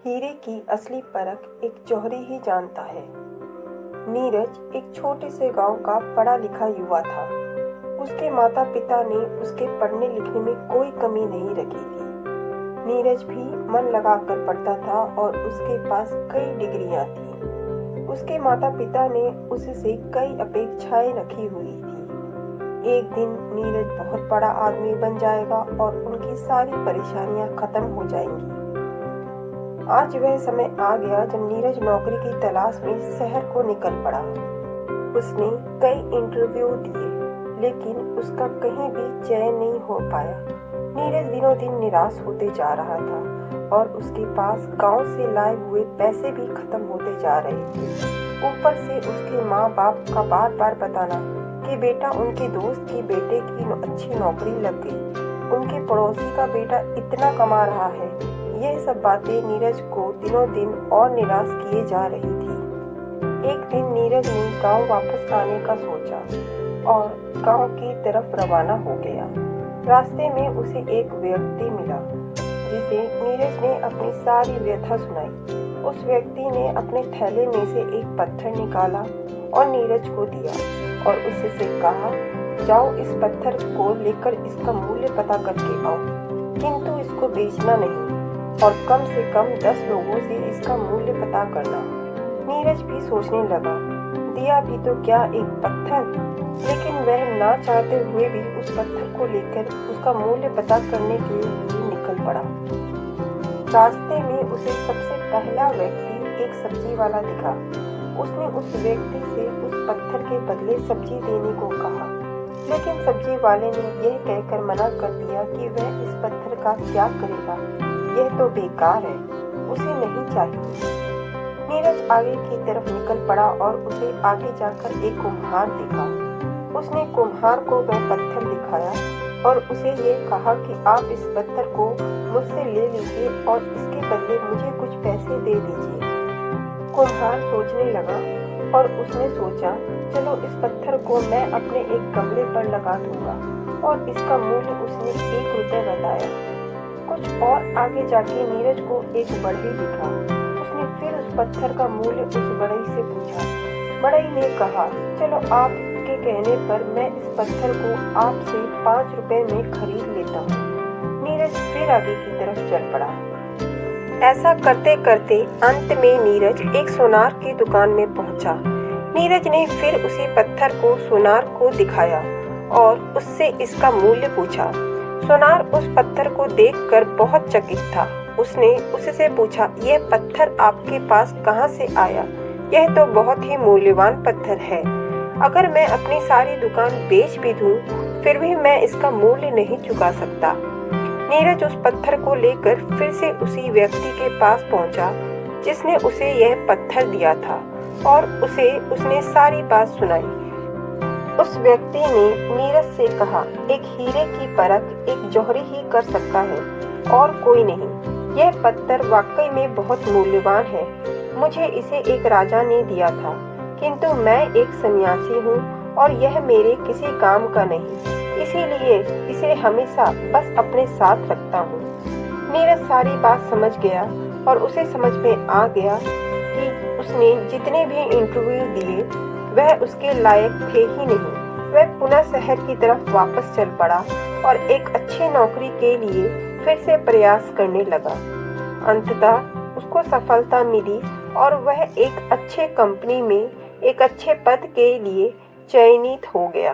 हीरे की असली परख एक जौहरी ही जानता है। नीरज एक छोटे से गांव का पढ़ा लिखा युवा था। उसके माता पिता ने उसके पढ़ने लिखने में कोई कमी नहीं रखी थी। नीरज भी मन लगाकर पढ़ता था और उसके पास कई डिग्रियां थी। उसके माता पिता ने उससे कई अपेक्षाएं रखी हुई थी। एक दिन नीरज बहुत बड़ा आदमी बन जाएगा और उनकी सारी परेशानियां खत्म हो जाएंगी। आज वह समय आ गया जब नीरज नौकरी की तलाश में शहर को निकल पड़ा। उसने कई इंटरव्यू दिए, लेकिन उसका कहीं भी चयन नहीं हो पाया। नीरज दिनों दिन निराश होते जा रहा था और उसके पास गांव से लाए हुए पैसे भी खत्म होते जा रहे थे। ऊपर से उसके माँ बाप का बार बार बताना कि बेटा उनके दोस्त के बेटे की अच्छी नौकरी लग गई, उनके पड़ोसी का बेटा इतना कमा रहा है। यह सब बातें नीरज को दिनों दिन और निराश किए जा रही थी। एक दिन नीरज ने गांव वापस आने का सोचा और गांव की तरफ रवाना हो गया। रास्ते में उसे एक व्यक्ति मिला जिसे नीरज ने अपनी सारी व्यथा सुनाई। उस व्यक्ति ने अपने थैले में से एक पत्थर निकाला और नीरज को दिया और उससे कहा, जाओ इस पत्थर को लेकर इसका मूल्य पता करके आओ, किंतु इसको बेचना नहीं और कम से कम 10 लोगों से इसका मूल्य पता करना। नीरज भी सोचने लगा, दिया भी तो क्या एक पत्थर, लेकिन वह ना चाहते हुए भी उस पत्थर को लेकर उसका मूल्य पता करने के लिए निकल पड़ा। रास्ते में उसे सबसे पहला व्यक्ति एक सब्जी वाला दिखा। उसने उस व्यक्ति से उस पत्थर के बदले सब्जी देने को कहा, लेकिन सब्जी वाले ने यह कहकर मना कर दिया कि वह इस पत्थर का क्या करेगा, यह तो बेकार है, उसे नहीं चाहिए। नीरज आगे की तरफ निकल पड़ा और उसे आगे जाकर एक कुम्हार दिखा। उसने कुम्हार को वह पत्थर दिखाया और उसे ये कहा कि आप इस पत्थर को मुझसे ले लीजिए और इसके बदले मुझे कुछ पैसे दे दीजिए। कुम्हार सोचने लगा और उसने सोचा, चलो इस पत्थर को मैं अपने एक गमले पर लगा दूंगा, और इसका मूल्य उसने 1 रुपये बताया। कुछ और आगे जाके नीरज को एक बढ़ई दिखा। उसने फिर उस पत्थर का मूल्य उस बढ़ई से पूछा। बढ़ई ने कहा, चलो आपके कहने पर मैं इस पत्थर को आपसे 5 रुपये में खरीद लेता हूँ। नीरज फिर आगे की तरफ चल पड़ा। ऐसा करते करते अंत में नीरज एक सोनार की दुकान में पहुंचा। नीरज ने फिर उसी पत्थर को सोनार को दिखाया और उससे इसका मूल्य पूछा। सोनार उस पत्थर को देखकर बहुत चकित था। उसने उससे पूछा, यह पत्थर आपके पास कहाँ से आया? यह तो बहुत ही मूल्यवान पत्थर है। अगर मैं अपनी सारी दुकान बेच भी दूं, फिर भी मैं इसका मूल्य नहीं चुका सकता। नीरज उस पत्थर को लेकर फिर से उसी व्यक्ति के पास पहुंचा जिसने उसे यह पत्थर दिया था और उसने सारी बात सुनाई। उस व्यक्ति ने नीरज से कहा, एक हीरे की परख एक जौहरी ही कर सकता है और कोई नहीं। यह पत्थर वाकई में बहुत मूल्यवान है। मुझे इसे एक राजा ने दिया था, किंतु मैं एक सन्यासी हूँ और यह मेरे किसी काम का नहीं, इसीलिए इसे हमेशा बस अपने साथ रखता हूँ। नीरज सारी बात समझ गया और उसे समझ में आ गया कि उसने जितने भी इंटरव्यू दिए वह उसके लायक थे ही नहीं। वह पुनः शहर की तरफ वापस चल पड़ा और एक अच्छी नौकरी के लिए फिर से प्रयास करने लगा। अंततः उसको सफलता मिली और वह एक अच्छे कंपनी में एक अच्छे पद के लिए चयनित हो गया।